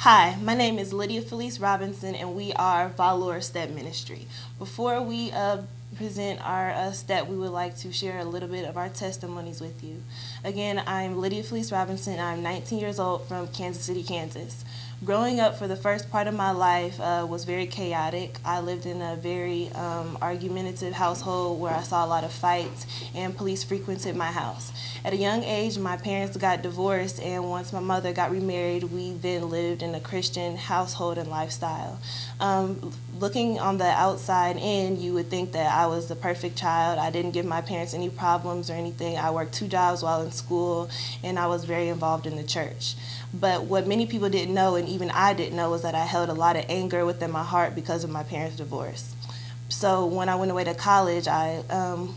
Hi, my name is Lydia Felice Robinson, and we are Valor Step Ministry. Before we present our step, we would like to share a little bit of our testimonies with you. Again, I'm Lydia Felice Robinson. I'm 19 years old from Kansas City, Kansas. Growing up for the first part of my life was very chaotic. I lived in a very argumentative household where I saw a lot of fights, and police frequented my house. At a young age, my parents got divorced, and once my mother got remarried, we then lived in a Christian household and lifestyle. Looking on the outside in, you would think that I was the perfect child. I didn't give my parents any problems or anything. I worked 2 jobs while in school, and I was very involved in the church. But what many people didn't know, and even I didn't know, was that I held a lot of anger within my heart because of my parents' divorce. So when I went away to college, I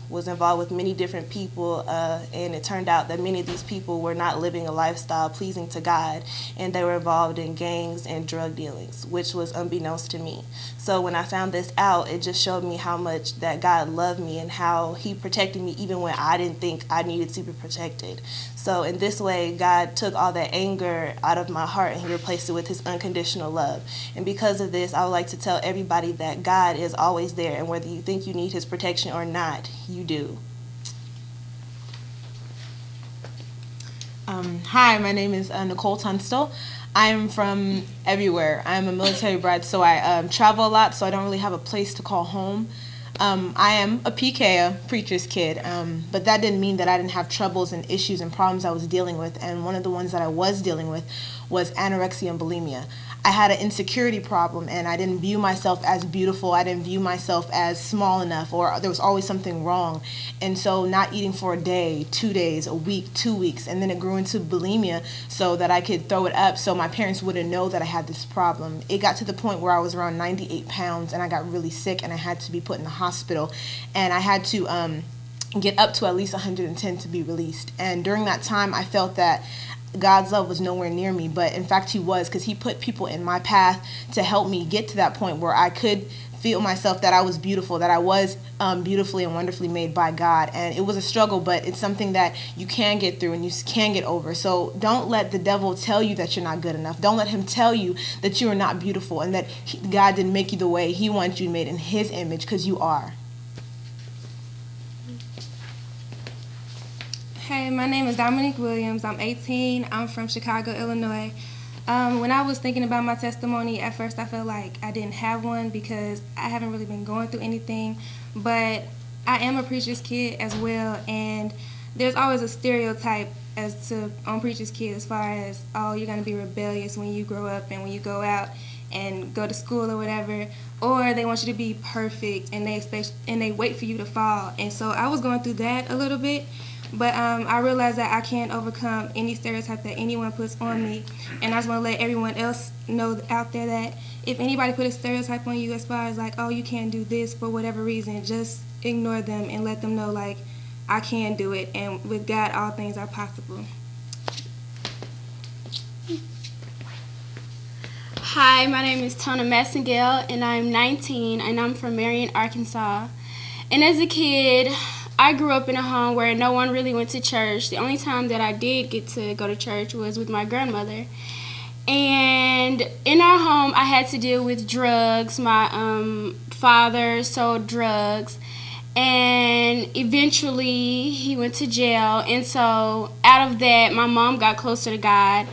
was involved with many different people, and it turned out that many of these people were not living a lifestyle pleasing to God, and they were involved in gangs and drug dealings, which was unbeknownst to me. So when I found this out, it just showed me how much that God loved me and how He protected me even when I didn't think I needed to be protected. So in this way, God took all that anger out of my heart and He replaced it with His unconditional love. And because of this, I would like to tell everybody that God is always there, and whether you think you need His protection or not, you do. Hi, my name is Nicole Tunstall. I'm from everywhere. I'm a military brat, so I travel a lot, so I don't really have a place to call home. I am a PK, a preacher's kid, but that didn't mean that I didn't have troubles and issues and problems I was dealing with, and one of the ones that I was dealing with was anorexia and bulimia. I had an insecurity problem, and I didn't view myself as beautiful. I didn't view myself as small enough, or there was always something wrong. And so not eating for a day, 2 days, a week, 2 weeks, and then it grew into bulimia so that I could throw it up so my parents wouldn't know that I had this problem. It got to the point where I was around 98 pounds, and I got really sick, and I had to be put in the hospital, and I had to get up to at least 110 to be released. And during that time, I felt that God's love was nowhere near me, but in fact He was, because He put people in my path to help me get to that point where I could feel myself that I was beautiful, that I was beautifully and wonderfully made by God. And it was a struggle, but it's something that you can get through and you can get over. So don't let the devil tell you that you're not good enough. Don't let him tell you that you are not beautiful and that God didn't make you the way He wants you made in His image, because you are. Hey, my name is Dominique Williams. I'm 18. I'm from Chicago, Illinois. When I was thinking about my testimony, at first I felt like I didn't have one because I haven't really been going through anything. But I am a preacher's kid as well, and there's always a stereotype as to on preacher's kid as far as, oh, you're going to be rebellious when you grow up and when you go out and go to school or whatever, or they want you to be perfect and they wait for you to fall. And so I was going through that a little bit. But I realized that I can't overcome any stereotype that anyone puts on me. And I just want to let everyone else know out there that if anybody put a stereotype on you as far as like, oh, you can't do this for whatever reason, just ignore them and let them know, like, I can do it. And with God, all things are possible. Hi, my name is Tona Massengale, and I'm 19, and I'm from Marion, Arkansas. And as a kid, I grew up in a home where no one really went to church. The only time that I did get to go to church was with my grandmother. And in our home, I had to deal with drugs. My father sold drugs, and eventually he went to jail. And so out of that, my mom got closer to God,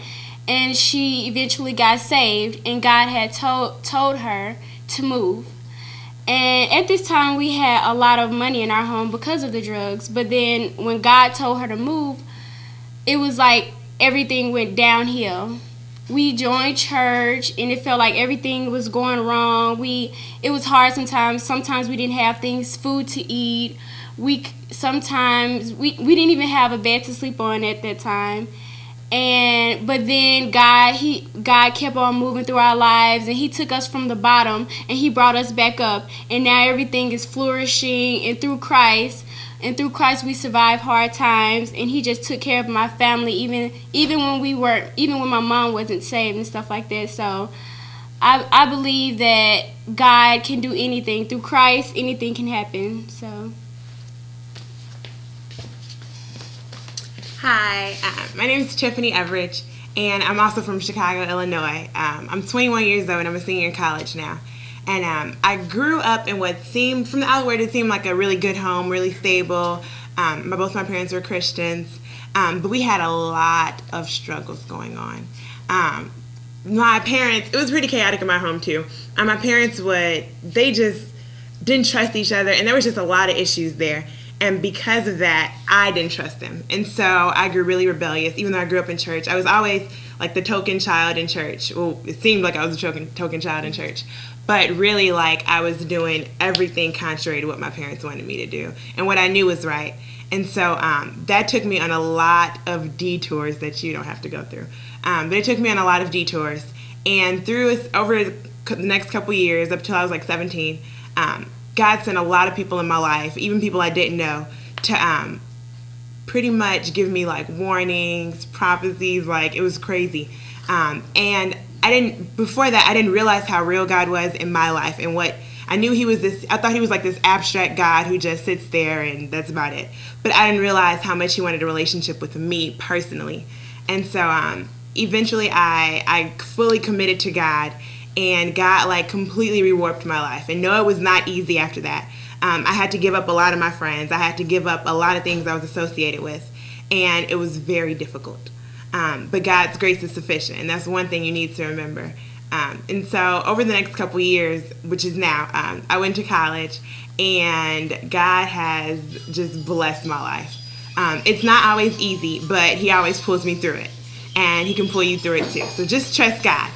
and she eventually got saved, and God had told her to move. And at this time, we had a lot of money in our home because of the drugs. But then when God told her to move, it was like everything went downhill. We joined church, and it felt like everything was going wrong. It was hard sometimes. Sometimes we didn't have food to eat. Sometimes we didn't even have a bed to sleep on at that time. But then God kept on moving through our lives, and He took us from the bottom and He brought us back up, and now everything is flourishing. And through Christ we survived hard times, and He just took care of my family even when my mom wasn't saved and stuff like that. So I believe that God can do anything. Through Christ, anything can happen. So Hi, my name is Tiffany Everidge, and I'm also from Chicago, Illinois. I'm 21 years old, and I'm a senior in college now. And I grew up in what seemed, from the outward, it seemed like a really good home, really stable. Both my parents were Christians, but we had a lot of struggles going on. My parents, it was pretty chaotic in my home too. My parents they just didn't trust each other, and there was just a lot of issues there. And because of that, I didn't trust them. And so I grew really rebellious, even though I grew up in church. I was always like the token child in church. Well, it seemed like I was a token child in church. But really, like, I was doing everything contrary to what my parents wanted me to do and what I knew was right. And so that took me on a lot of detours that you don't have to go through. But it took me on a lot of detours. And over the next couple years, up till I was like 17, God sent a lot of people in my life, even people I didn't know, to pretty much give me like warnings, prophecies. Like, it was crazy. And before that, I didn't realize how real God was in my life, and what I knew I thought he was like this abstract God who just sits there and that's about it. But I didn't realize how much he wanted a relationship with me personally. And so eventually I fully committed to God, and God like completely rewarped my life. And no, it was not easy after that. I had to give up a lot of my friends. I had to give up a lot of things I was associated with, and it was very difficult. But God's grace is sufficient, and that's one thing you need to remember. And so over the next couple years, which is now, I went to college, and God has just blessed my life. It's not always easy, but he always pulls me through it, and he can pull you through it too. So just trust God.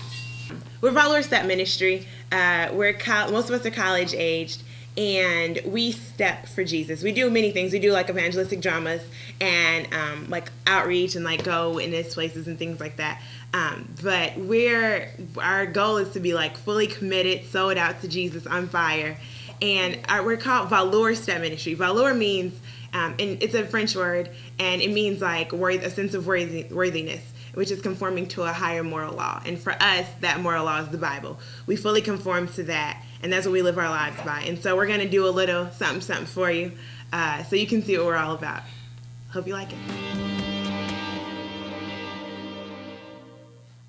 We're Valor Step Ministry. Most of us are college aged, and we step for Jesus. We do many things. We do like evangelistic dramas and like outreach and like go in these places and things like that. But our goal is to be like fully committed, sold out to Jesus, on fire. And we're called Valor Step Ministry. Valor means, and it's a French word, and it means like a sense of worthiness, which is conforming to a higher moral law. And for us, that moral law is the Bible. We fully conform to that, and that's what we live our lives by. And so we're going to do a little something for you so you can see what we're all about. Hope you like it.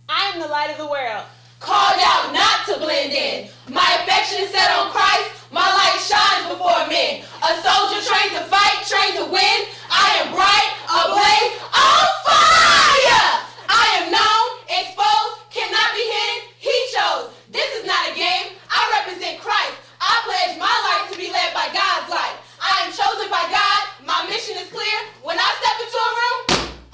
I am the light of the world, called out not to blend in. My affection is set on Christ. My light shines before men. A soldier trained to fight, trained to win. I am bright, ablaze, on fire. I am known, exposed, cannot be hidden. He chose. This is not a game. I represent Christ. I pledge my life to be led by God's light. I am chosen by God. My mission is clear. When I step into a room,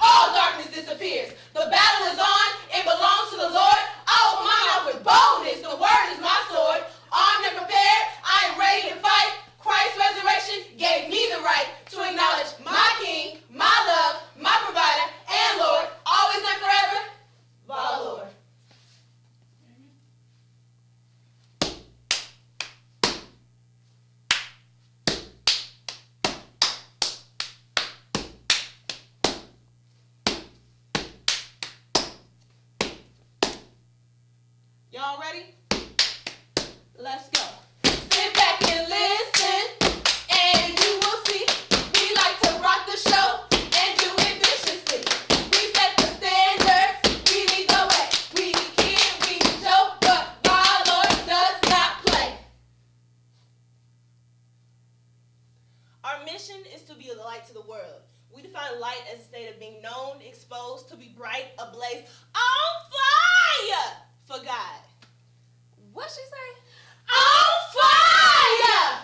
all darkness disappears. The battle is on. It belongs to the Lord. I open my mouth with boldness. The word is my sword. Armed and prepared, I am ready to fight. Christ's resurrection gave me the right to acknowledge my King, my love, my provider, and Lord, always and forever, Valor. Y'all ready? Let's go. Sit back and listen, and you will see. We like to rock the show and do it viciously. We set the standards, we lead the way. We kid, we joke, but Valor does not play. Our mission is to be a light to the world. We define light as a state of being known, exposed, to be bright, ablaze, on fire for God. What'd she say? On fire!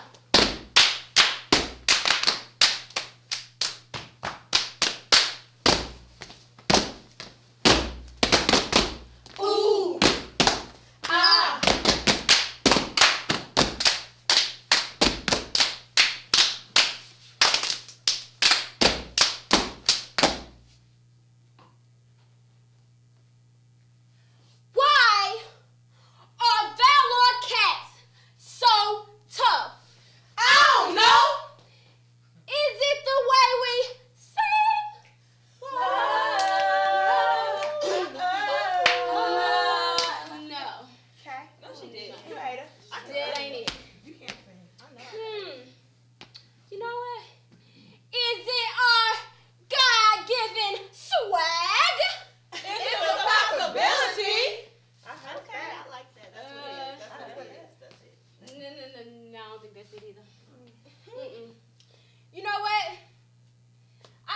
Ooh. Ah. Why are Valor cats so tough?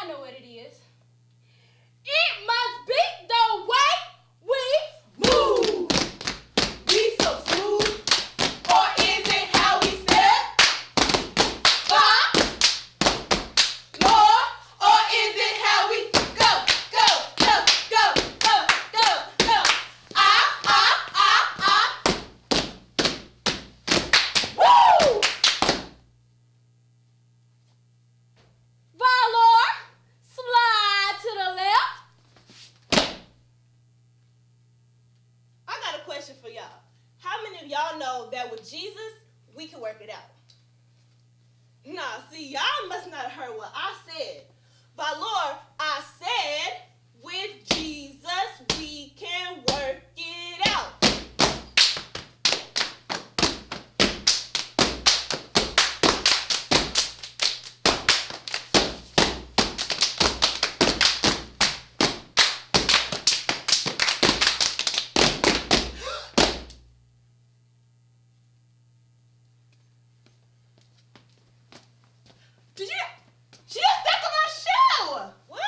I know what it is. It must be the way we move. We so smooth, or is it how we step? Lord, or is it how we go, go, go, go, go, go, go? Woo! Valor, slide to the left. I got a question for y'all. How many of y'all know that with Jesus, we can work it out? Nah, see, y'all must not have heard what I said. Valor, I said, with Jesus, we can work it out. Did you? She just stepped on my shoe. What?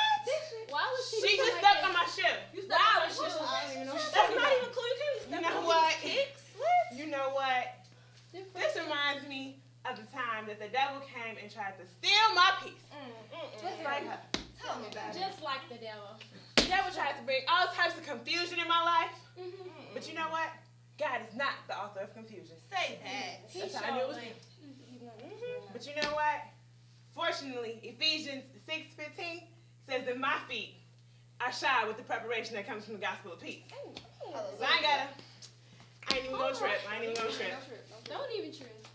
Why was She just stepped on my shoe. You stepped on my shoe. I don't even know what she's That's talking not about. even cool. You can't step You know on what? kicks. What? You know what? This reminds me of the time that the devil came and tried to steal my peace. Just like her. Tell me about it. Just like the devil. The devil tries to bring all types of confusion in my life. But you know what? God is not the author of confusion. Say that. That's how I knew it was him. But you know what? Fortunately, Ephesians 6:15 says that my feet are shod with the preparation that comes from the gospel of peace. So I ain't even gonna trip. Don't even trip.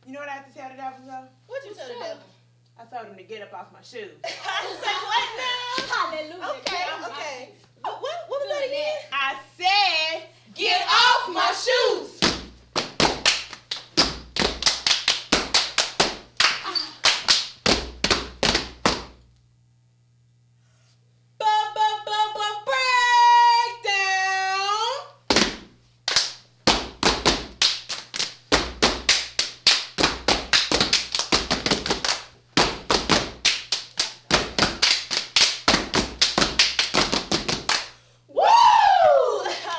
You know what I have to tell the devil though? What'd you tell the devil? I told him to get up off my shoes. Say what now? Hallelujah. Okay. What was that again? I said, get off my shoes. Breakdown. Woo!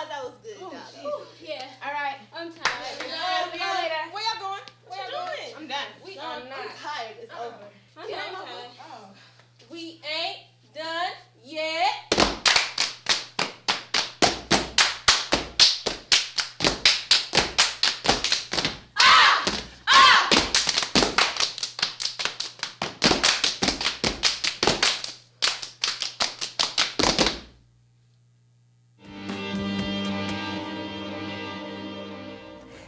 That was good. y'all. Yeah, All right. I'm tired. See you later. Where y'all going? What you doing? I'm done. We are not. I'm tired. It's over. I'm tired. We ain't done yet.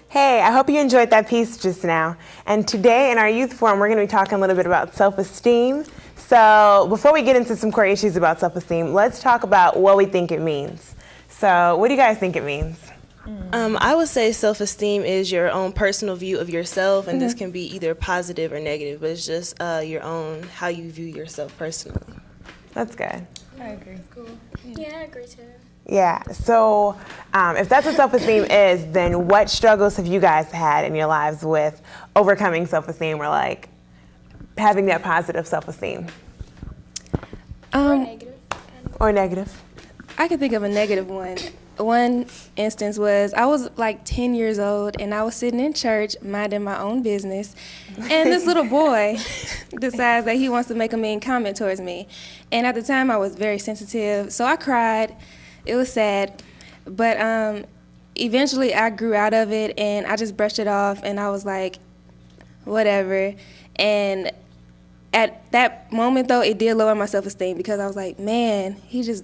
Hey, I hope you enjoyed that piece just now. And today in our youth forum, we're going to be talking a little bit about self-esteem. So before we get into some core issues about self-esteem, let's talk about what we think it means. So what do you guys think it means? I would say self-esteem is your own personal view of yourself, and this can be either positive or negative, but it's just your own, how you view yourself personally. That's good. I agree. Yeah, I agree too. Yeah, so if that's what self-esteem is, then what struggles have you guys had in your lives with overcoming self-esteem or like having that positive self-esteem Negative. or negative? I can think of a negative one. One instance was I was like 10 years old and I was sitting in church minding my own business, and this little boy decides that he wants to make a mean comment towards me. And at the time I was very sensitive, so I cried. It was sad, but eventually I grew out of it and I just brushed it off and I was like, whatever. And at that moment though, it did lower my self-esteem because I was like, man, he just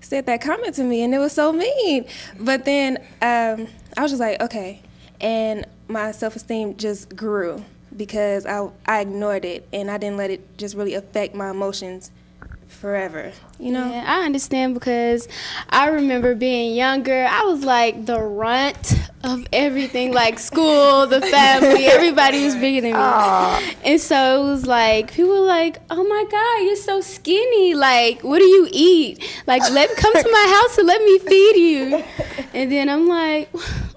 said that comment to me and it was so mean. But then I was just like, okay. And my self-esteem just grew because I ignored it and I didn't let it just really affect my emotions forever, you know? Yeah, I understand because I remember being younger, I was like the runt of everything, like school, the family, everybody was bigger than me. And so it was like, people were like, oh my God, you're so skinny. Like, what do you eat? Like, come to my house and let me feed you. And then I'm like,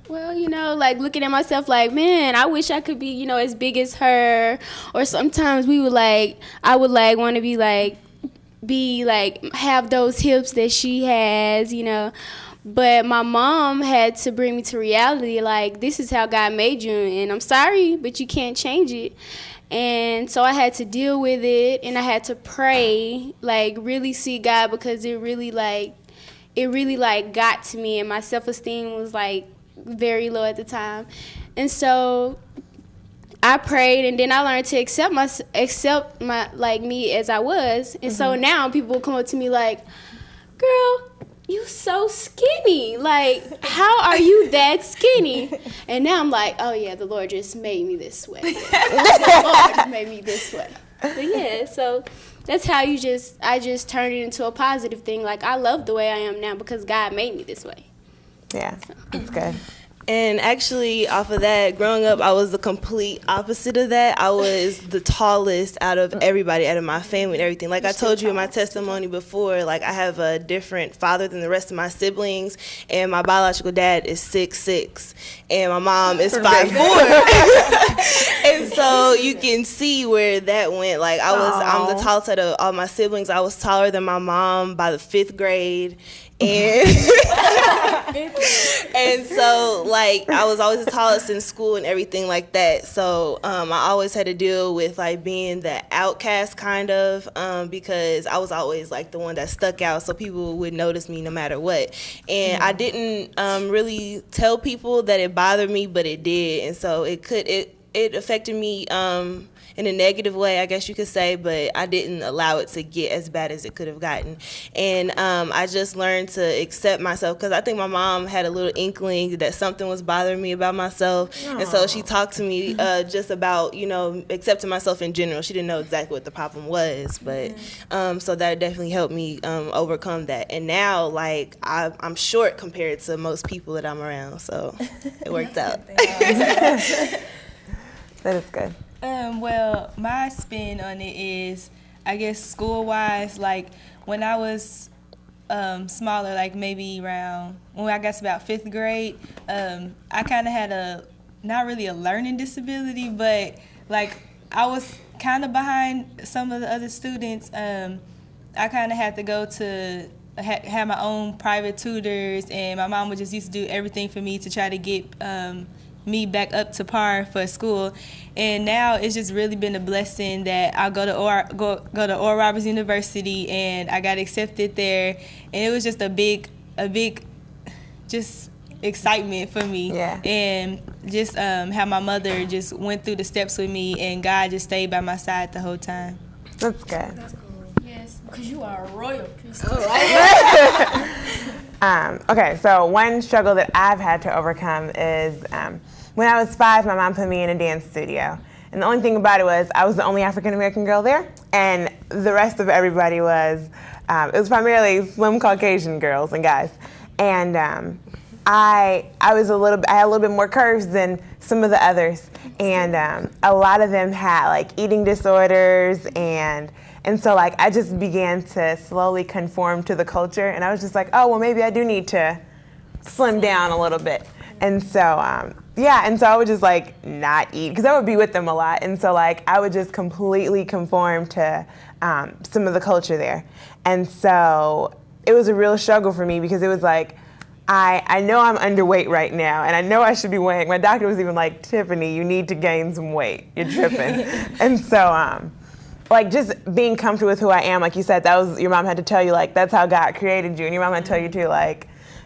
Well, like looking at myself like, man, I wish I could be, as big as her. Or sometimes I would want to be have those hips that she has, But my mom had to bring me to reality, like, this is how God made you, and I'm sorry, but you can't change it. And so I had to deal with it, and I had to pray, really see God, because it really got to me, and my self-esteem was, very low at the time. And so I prayed, and then I learned to accept my me as I was. And so now people will come up to me like, girl, you so skinny. How are you that skinny? And now I'm like, oh yeah, the Lord just made me this way. The Lord made me this way. But yeah, so that's how I just turned it into a positive thing. I love the way I am now because God made me this way. Yeah, that's good. And actually, off of that, growing up, I was the complete opposite of that. I was the tallest out of everybody, out of my family and everything. Like I told you in my testimony before, I have a different father than the rest of my siblings, and my biological dad is 6'6", and my mom is 5'4". And so you can see where that went. I'm the tallest out of all my siblings. I was taller than my mom by the 5th grade. And so I was always the tallest in school and everything like that. So I always had to deal with being the outcast kind of because I was always the one that stuck out, so people would notice me no matter what. And I didn't really tell people that it bothered me, but it did, and so it affected me in a negative way, I guess you could say, but I didn't allow it to get as bad as it could have gotten. And I just learned to accept myself, because I think my mom had a little inkling that something was bothering me about myself. Aww. And so she talked to me just about, accepting myself in general. She didn't know exactly what the problem was, but so that definitely helped me overcome that. And now, I'm short compared to most people that I'm around, so it worked out. That is good. Well, my spin on it is, I guess, school-wise, when I was smaller, maybe around, when I got to about 5th grade, I kind of had not really a learning disability, but, I was kind of behind some of the other students. I kind of had to go to have my own private tutors, and my mom would just used to do everything for me to try to get me back up to par for school. And now it's just really been a blessing that I go to Oral Roberts University, and I got accepted there, and it was just a big just excitement for me. Yeah. And just how my mother just went through the steps with me, and God just stayed by my side the whole time. That's good. That's cool. Yes, because you are a royal priest. Okay, so one struggle that I've had to overcome is when I was 5, my mom put me in a dance studio. And the only thing about it was I was the only African-American girl there, and the rest of everybody was, it was primarily slim Caucasian girls and guys. And I had a little bit more curves than some of the others. And a lot of them had eating disorders, and so I just began to slowly conform to the culture, and I was just oh, well, maybe I do need to slim down a little bit. And so, and so I would just not eat, because I would be with them a lot, and so I would just completely conform to some of the culture there. And so it was a real struggle for me, because it was I know I'm underweight right now, and I know I should be weighing. My doctor was even Tiffany, you need to gain some weight. You're tripping. And so, just being comfortable with who I am, like you said, that was, your mom had to tell you, that's how God created you. And your mom had to tell you, too,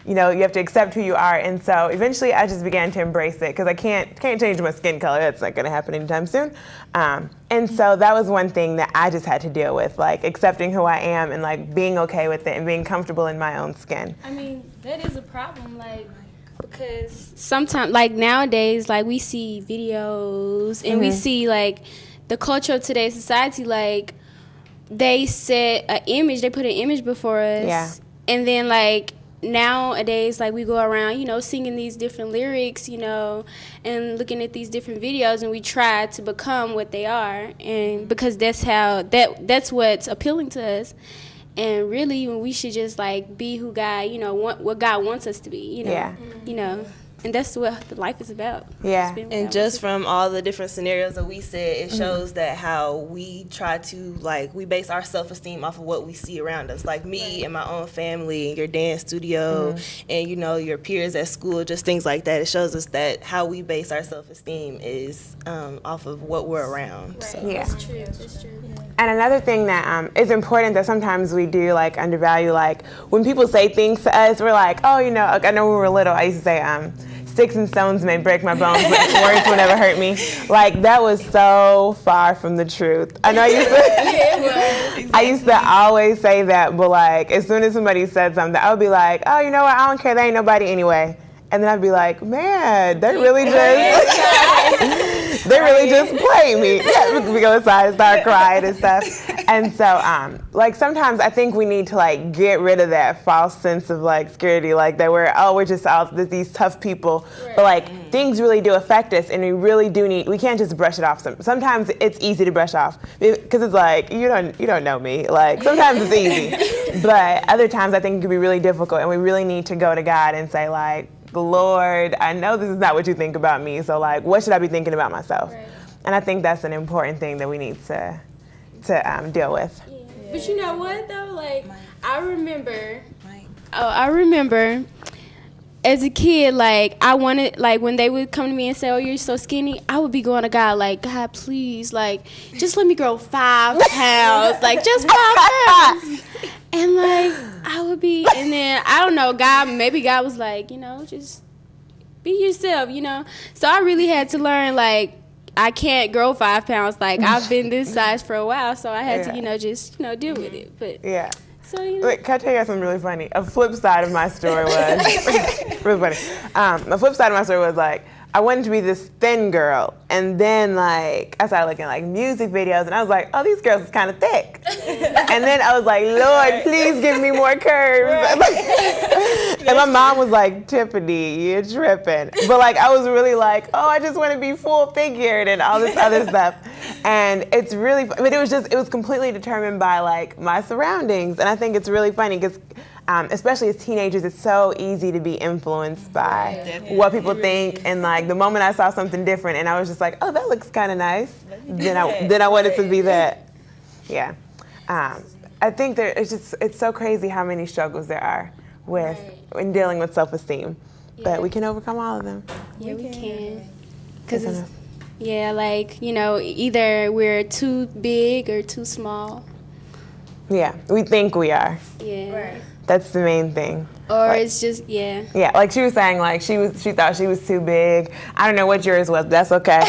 you have to accept who you are. And so eventually I just began to embrace it, because I can't change my skin color. That's not going to happen anytime soon. And so that was one thing that I just had to deal with, accepting who I am and, being okay with it and being comfortable in my own skin. I mean, that is a problem, because sometimes, nowadays, we see videos and we see, the culture of today's society, they set an image, they put an image before us. Yeah. And then, nowadays, we go around, singing these different lyrics, and looking at these different videos, and we try to become what they are, and because that's what's appealing to us. And really, we should just be who God, what God wants us to be, Yeah. and that's what life is about. Yeah. Spend And without just from all the different scenarios that we said, it shows that how we try to, like, we base our self-esteem off of what we see around us. Like me and my own family, and your dance studio, and, you know, your peers at school, just things like that. It shows us that how we base our self-esteem is off of what we're around. Right. So. Yeah. That's true. That's true. And another thing that is important that sometimes we do like undervalue, like when people say things to us, we're like, oh, you know, like, I know when we were little, I used to say, sticks and stones may break my bones, but words will never hurt me. Like, that was so far from the truth. I know I used to always say that, but like, as soon as somebody said something, I would be like, oh, you know what, I don't care, they ain't nobody anyway. And then I'd be like, man, they really just, they really just played me. Yeah, we go inside and start crying and stuff. And so, like, sometimes I think we need to, like, get rid of that false sense of, like, security, like, that we're just out, these tough people. Right. But, like, things really do affect us, and we really do we can't just brush it off. Sometimes it's easy to brush off, because it's like, you don't know me. Like, sometimes it's easy. But other times I think it can be really difficult, and we really need to go to God and say, like, Lord, I know this is not what you think about me, so, like, what should I be thinking about myself? Right. And I think that's an important thing that we need to deal with. Yeah. But you know what, though? Like, I remember as a kid, like, I wanted, like, when they would come to me and say, oh, you're so skinny, I would be going to God, like, God, please, like, just let me grow 5 pounds. Like, just 5 pounds. And, like, I would be, and then, I don't know, maybe God was like, you know, just be yourself, you know. So I really had to learn, like, I can't grow 5 pounds. Like, I've been this size for a while, so I had to, you know, just, you know, deal with it. But yeah. So, you know. Wait, can I tell you something really funny? A flip side of my story was, really funny. A flip side of my story was, like, I wanted to be this thin girl, and then, like, I started looking at, like, music videos, and I was like, oh, these girls is kind of thick. And then I was like, Lord, please give me more curves. And my mom was like, Tiffany, you're tripping. But, like, I was really like, oh, I just want to be full-figured and all this other stuff. And it's really, but it was completely determined by, like, my surroundings. And I think it's really funny because especially as teenagers, it's so easy to be influenced by what people think. And, like, the moment I saw something different and I was just like, oh, that looks kind of nice, then I wanted to be that. Yeah. I think it's so crazy how many struggles there are in dealing with self-esteem. But we can overcome all of them. Yeah, we can. Because like, you know, either we're too big or too small. Yeah, we think we are. Yeah. Right. That's the main thing. Or like, it's just, yeah. Yeah, like she was saying, like she thought she was too big. I don't know what yours was, but that's okay.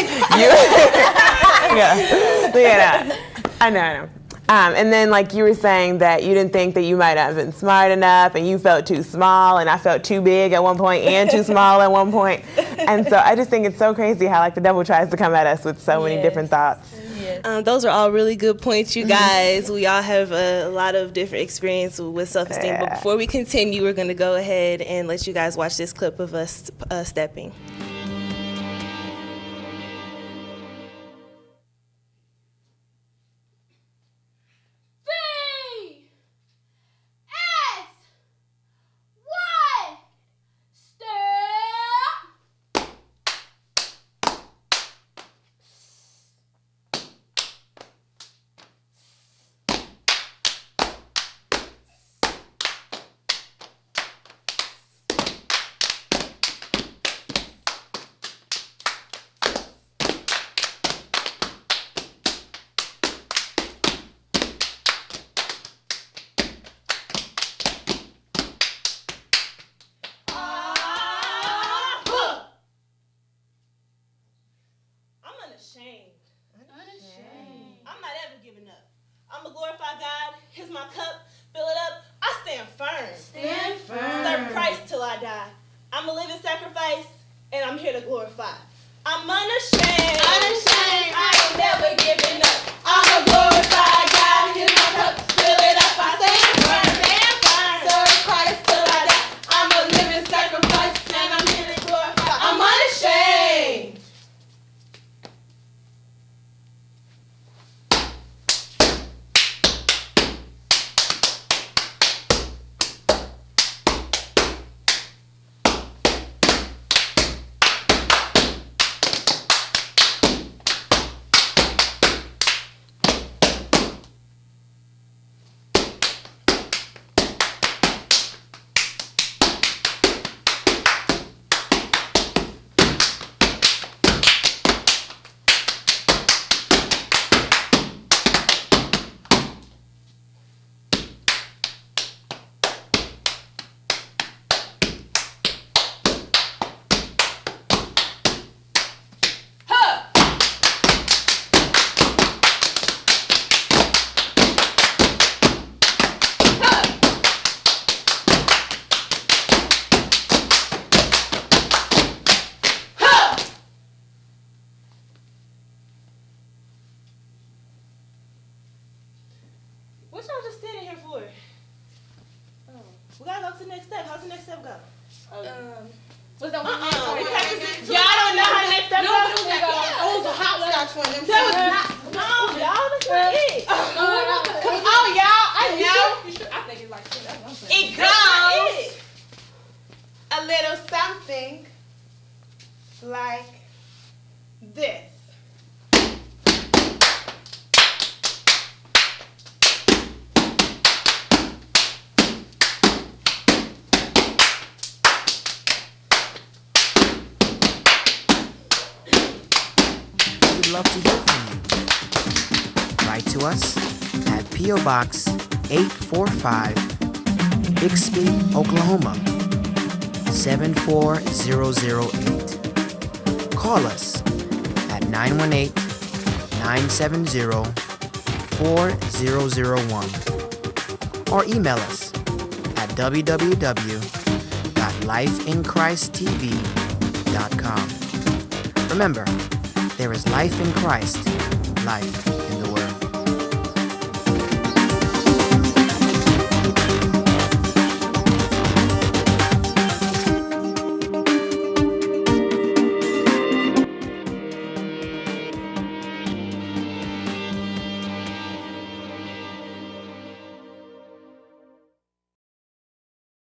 Yeah, I know. And then, like, you were saying that you didn't think that you might have been smart enough, and you felt too small, and I felt too big at one point and too small at one point. And so I just think it's so crazy how, like, the devil tries to come at us with so many different thoughts. Those are all really good points, you guys. We all have a lot of different experience with self-esteem. Yeah. But before we continue, we're going to go ahead and let you guys watch this clip of us stepping. I'm not ever giving up. I'm going to glorify God. Here's my cup. Fill it up. I stand firm. Stand firm. Serve Christ till I die. I'm a living sacrifice, and I'm here to glorify. I'm unashamed. Unashamed. I ain't never giving up. I'm going to glorify God. Here's my cup. Fill it up. I stand firm. Stand firm. Serve Christ till I die. I'm a living sacrifice, and I'm here to glorify. I'm unashamed. We gotta go to the next step. How's the next step go? What's that one? Y'all don't know how the next step goes? It was a hopscotch one. That was not. No, y'all, that's not it. Come on, y'all. I know. I think it's like that's what I'm saying. It goes a little something like this. We'd love to hear from you. Write to us at P.O. Box 845, Bixby, Oklahoma 74008. Call us at 918-970-4001 or email us at www.lifeinchristTV.com. Remember, there is life in Christ, life in the